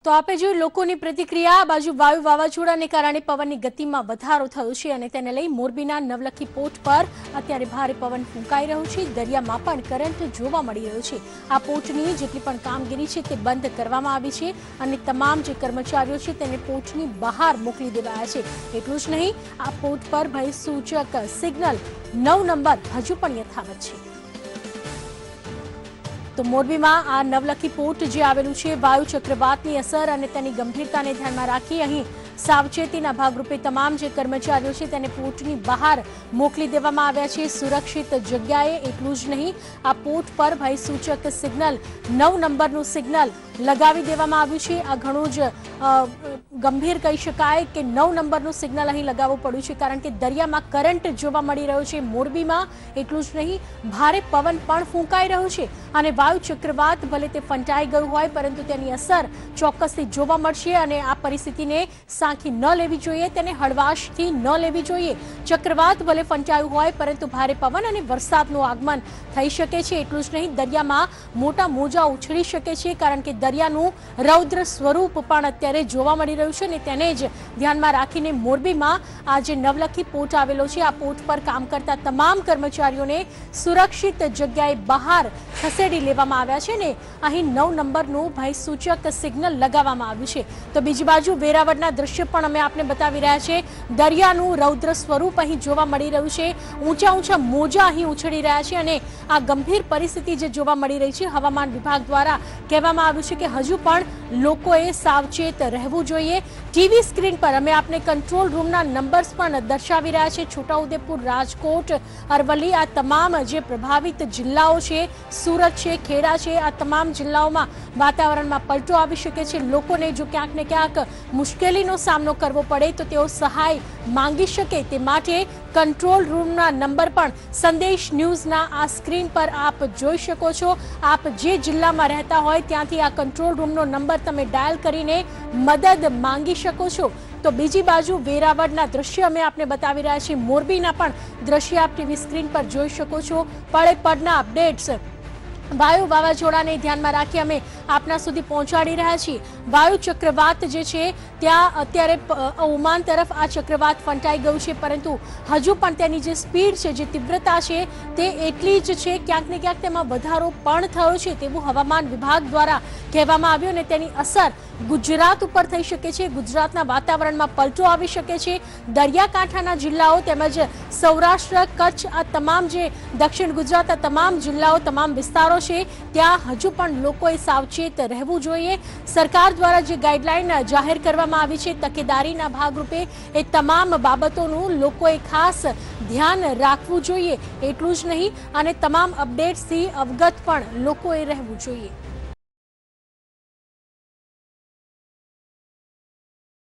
તો આપે જો લોકોની પ્રતિક્રિયા બાજુ વાયુ વાવાઝોડાને કારણે પવનની ગતિમાં વધારો થયો છે અને તેને લઈ મોરબીના નવલખી પોર્ટ પર અત્યારે ભારે પવન ફૂંકાઈ રહ્યો છે। દરિયામાં પણ કરંટ જોવા મળી રહ્યો છે। આ પોર્ટની જેટલી પણ કામગીરી છે તે બંધ કરવામાં આવી છે અને તમામ જે કર્મચારીઓ છે તેને પોર્ટની બહાર મોકલી દેવાયા છે। એટલું જ નહીં, આ પોર્ટ પર ભયસૂચક સિગ્નલ 9 નંબર હજુ પણ યથાવત છે। તો મોરબીમાં આ નવલખી પોર્ટ જે આવેલું છે, વાયુ ચક્રવાતની અસર અને તેની ગંભીરતાને ધ્યાનમાં રાખી અહીં સાવચેતીના ભાગરૂપે તમામ જે કર્મચારીઓ છે તેને પોર્ટની બહાર મોકલી દેવામાં આવ્યા છે સુરક્ષિત જગ્યાએ। એટલું જ નહીં, આ પોર્ટ પર ભયસૂચક સિગ્નલ 9 નંબરનું સિગ્નલ લગાવી દેવામાં આવ્યું છે। આ ઘણું જ ગંભીર કહી શકાય કે 9 નંબરનું સિગ્નલ અહીં લગાવવું પડ્યું છે કારણ કે દરિયામાં કરંટ જોવા મળી રહ્યો છે મોરબીમાં। એટલું જ નહીં, ભારે પવન પણ ફૂંકાઈ રહ્યો છે અને વાયુ ચક્રવાત ભલે તે ફંટાઈ ગયું હોય પરંતુ તેની અસર ચોક્કસથી જોવા મળશે અને આ પરિસ્થિતિને સાંખી ન લેવી જોઈએ, તેને હળવાશથી ન લેવી જોઈએ। ચક્રવાત ભલે ફંટાયું હોય પરંતુ ભારે પવન અને વરસાદનું આગમન થઈ શકે છે। એટલું જ નહીં, દરિયામાં મોટા મોજા ઉછળી શકે છે કારણ કે દરિયાનું રૌદ્ર સ્વરૂપ પણ અત્યારે જોવા મળી રહ્યું છે અને તેને જ ધ્યાનમાં રાખીને મોરબીમાં આ જે નવલખી પોર્ટ આવેલો છે, આ પોર્ટ પર કામ કરતા તમામ કર્મચારીઓને સુરક્ષિત જગ્યાએ બહાર ખસેડી લેવામાં આવ્યા છે ને અહીં 9 નંબરનું ભયસૂચક સિગ્નલ લગાવવામાં આવ્યું છે। તો બીજી બાજુ વેરાવળના દ્રશ્ય પણ અમે આપને બતાવી રહ્યા છે। દરિયાનું રૌદ્ર સ્વરૂપ અહીં જોવા મળી રહ્યું છે, ઊંચા ઊંચા મોજા અહીં ઉછળી રહ્યા છે અને આ ગંભીર પરિસ્થિતિ જે જોવા મળી રહી છે, હવામાન વિભાગ દ્વારા કહેવામાં આવ્યું છે કે હજુ પણ લોકોએ સાવચેત રહેવું જોઈએ। ટીવી સ્ક્રીન પર અમે આપને કંટ્રોલ રૂમના નંબર્સ પણ દર્શાવી રહ્યા છે। છોટાઉદેપુર, રાજકોટ, અરવલ્લી આ તમામ જે પ્રભાવિત જિલ્લાઓ છે, સુરત છે, ખેડા છે, આ તમામ જિલ્લાઓમાં વાતાવરણમાં પલટો આવી શકે છે। લોકોને જો ક્યાંક ને ક્યાંક મુશ્કેલીનો સામનો કરવો પડે તો તેઓ સહાય માંગી શકે તે માટે કંટ્રોલ રૂમના નંબર પણ સંદેશ ન્યૂઝના આ સ્ક્રીન પર આપ જોઈ શકો છો। આપ જે જિલ્લામાં રહેતા હોય ત્યાંથી આ કંટ્રોલ રૂમનો નંબર તમે ડાયલ કરીને મદદ માંગી શકો છો। તો બીજી બાજુ વેરાવળના દ્રશ્ય અમે આપને બતાવી રહ્યા છીએ, મોરબીના પણ દ્રશ્ય આપ ટીવી સ્ક્રીન પર જોઈ શકો છો। પળે પળના અપડેટ્સ વાયુ વાવાઝોડાને ધ્યાનમાં રાખી અમે આપના સુધી પહોંચાડી રહ્યા છીએ। વાયુ ચક્રવાત જે છે ત્યાં અત્યારે ઓમાન તરફ આ ચક્રવાત ફંટાઈ ગયું છે પરંતુ હજુ પણ તેની જે સ્પીડ છે, જે તીવ્રતા છે તે એટલી જ છે। ક્યાંક ને ક્યાંક તેમાં વધારો પણ થયો છે તેવું હવામાન વિભાગ દ્વારા કહેવામાં આવ્યું અને તેની અસર ગુજરાત ઉપર થઈ શકે છે। ગુજરાતના વાતાવરણમાં પલટો આવી શકે છે। દરિયાકાંઠાના જિલ્લાઓ તેમજ સૌરાષ્ટ્ર, કચ્છ આ તમામ જે દક્ષિણ ગુજરાત આ તમામ જિલ્લાઓ, તમામ વિસ્તારો છે ત્યાં હજુ પણ લોકોએ સાવચેત રહેવું જોઈએ। સરકાર દ્વારા જે ગાઈડલાઈન જાહેર કરવામાં આવી છે તકેદારીના ભાગરૂપે એ તમામ બાબતોનું લોકોએ ખાસ ધ્યાન રાખવું જોઈએ। એટલું જ નહીં અને તમામ અપડેટ્સથી અવગત પણ લોકોએ રહેવું જોઈએ।